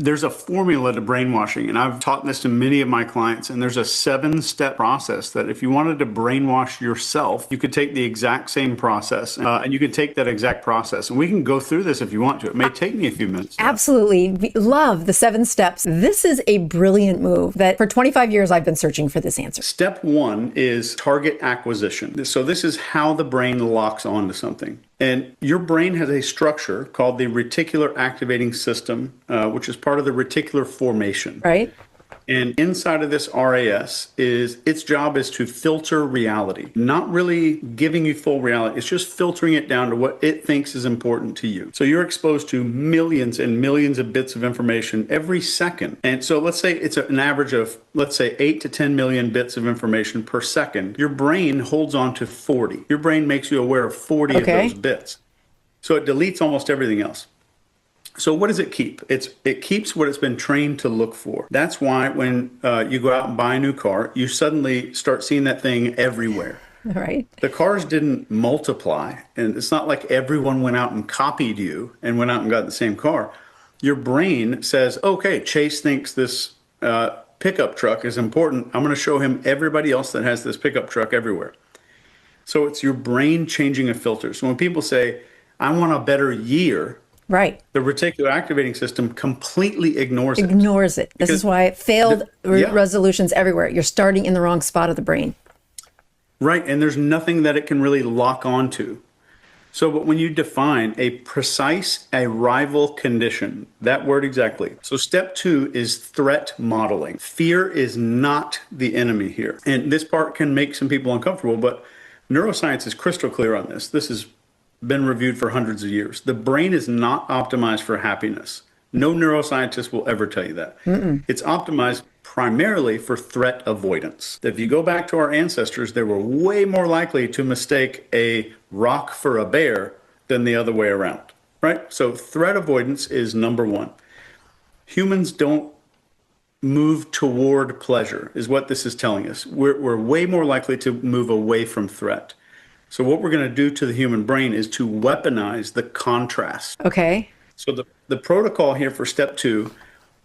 There's a formula to brainwashing, and I've taught this to many of my clients, and there's a 7-step process that if you wanted to brainwash yourself, you could take the exact same process, and you could take that exact process. And we can go through this if you want to. It may take me a few minutes. Absolutely. Love the 7 steps. This is a brilliant move that for 25 years I've been searching for this answer. Step 1 is target acquisition. So this is how the brain locks onto something. And your brain has a structure called the reticular activating system, which is part of the reticular formation. Right. And inside of this RAS is its job is to filter reality, not really giving you full reality. It's just filtering it down to what it thinks is important to you. So you're exposed to millions and millions of bits of information every second. And so let's say it's an average of, let's say 8 to 10 million bits of information per second. Your brain holds on to 40. Your brain makes you aware of 40 of those bits. So it deletes almost everything else. So what does it keep? It keeps what it's been trained to look for. That's why when you go out and buy a new car, you suddenly start seeing that thing everywhere. Right. The cars didn't multiply, and it's not like everyone went out and copied you and went out and got the same car. Your brain says, okay, Chase thinks this pickup truck is important. I'm going to show him everybody else that has this pickup truck everywhere. So it's your brain changing a filter. So when people say, I want a better year, right, the reticular activating system completely ignores it. This is why it failed resolutions everywhere. You're starting in the wrong spot of the brain. Right, and there's nothing that it can really lock onto. So, but when you define a precise arrival condition, that word exactly. So step 2 is threat modeling. Fear is not the enemy here. And this part can make some people uncomfortable, but neuroscience is crystal clear on this. This has been reviewed for hundreds of years. The brain is not optimized for happiness. No neuroscientist will ever tell you that. It's optimized primarily for threat avoidance. If you go back to our ancestors, they were way more likely to mistake a rock for a bear than the other way around, right? So threat avoidance is number 1. Humans don't move toward pleasure, is what this is telling us. We're way more likely to move away from threat. So what we're going to do to the human brain is to weaponize the contrast. Okay. So the protocol here for step 2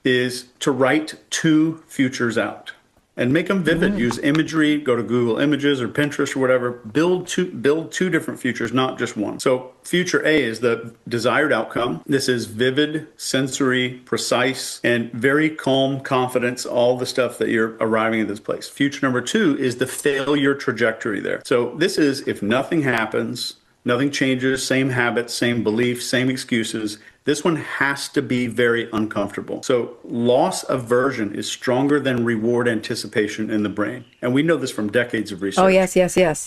is to write 2 futures out and make them vivid. Use imagery, go to Google Images or Pinterest or whatever. Build two different futures, not just one. So future A is the desired outcome. This is vivid, sensory, precise, and very calm confidence, all the stuff that you're arriving at this place. Future number 2 is the failure trajectory there. So this is if nothing happens, nothing changes, same habits, same beliefs, same excuses. This one has to be very uncomfortable. So loss aversion is stronger than reward anticipation in the brain. And we know this from decades of research. Oh, yes.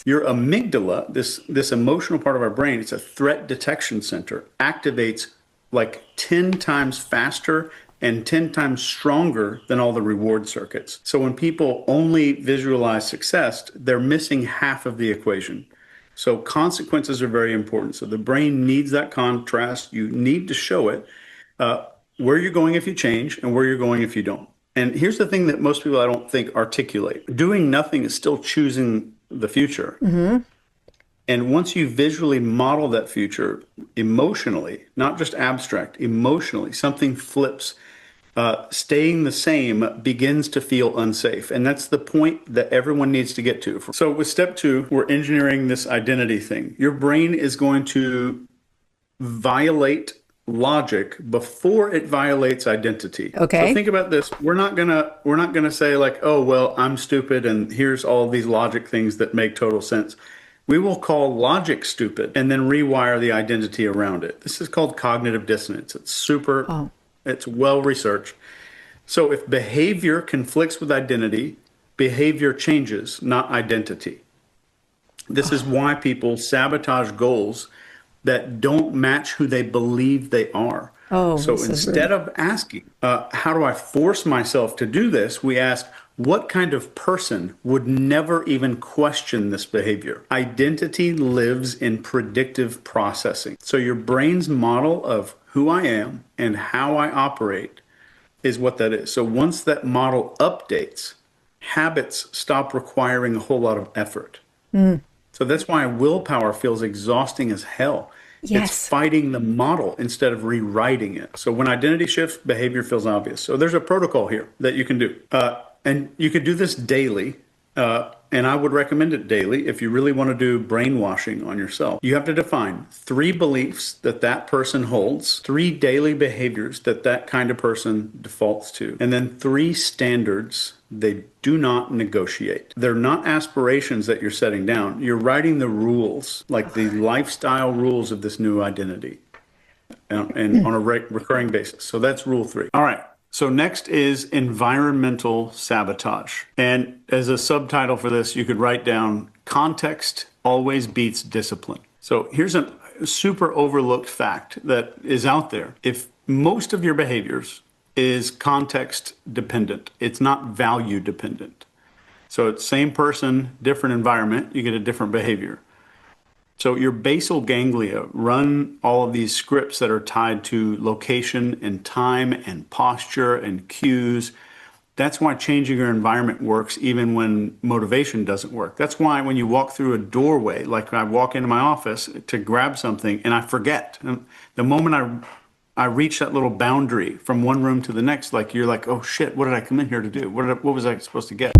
Your amygdala, this emotional part of our brain, it's a threat detection center, activates like 10 times faster and 10 times stronger than all the reward circuits. So when people only visualize success, they're missing half of the equation. So consequences are very important. So the brain needs that contrast. You need to show it where you're going if you change and where you're going if you don't. And here's the thing that most people I don't think articulate. Doing nothing is still choosing the future. And once you visually model that future emotionally, not just abstract, emotionally, something flips. Staying the same begins to feel unsafe. And that's the point that everyone needs to get to. So with step 2, we're engineering this identity thing. Your brain is going to violate logic before it violates identity. Okay. So think about this. We're not gonna say like, oh, well, I'm stupid and here's all these logic things that make total sense. We will call logic stupid and then rewire the identity around it. This is called cognitive dissonance. It's well researched. So if behavior conflicts with identity, behavior changes, not identity. This is why people sabotage goals that don't match who they believe they are. So instead of asking, how do I force myself to do this? We ask, what kind of person would never even question this behavior? Identity lives in predictive processing. So your brain's model of who I am and how I operate is what that is. So once that model updates, habits stop requiring a whole lot of effort. So that's why willpower feels exhausting as hell. It's Yes. fighting the model instead of rewriting it. So when identity shifts, behavior feels obvious. So there's a protocol here that you can do. And you could do this daily. And I would recommend it daily if you really want to do brainwashing on yourself. You have to define 3 beliefs that that person holds, 3 daily behaviors that that kind of person defaults to, and then 3 standards they do not negotiate. They're not aspirations that you're setting down. You're writing the rules, like the lifestyle rules of this new identity, and on a recurring basis. So that's rule 3. All right. So next is environmental sabotage. And as a subtitle for this, you could write down context always beats discipline. So here's a super overlooked fact that is out there. If most of your behaviors is context dependent, it's not value dependent. So it's same person, different environment, you get a different behavior. So your basal ganglia run all of these scripts that are tied to location and time and posture and cues. That's why changing your environment works even when motivation doesn't work. That's why when you walk through a doorway, like I walk into my office to grab something and I forget. The moment I reach that little boundary from one room to the next, like you're like, oh shit, what did I come in here to do? What was I supposed to get?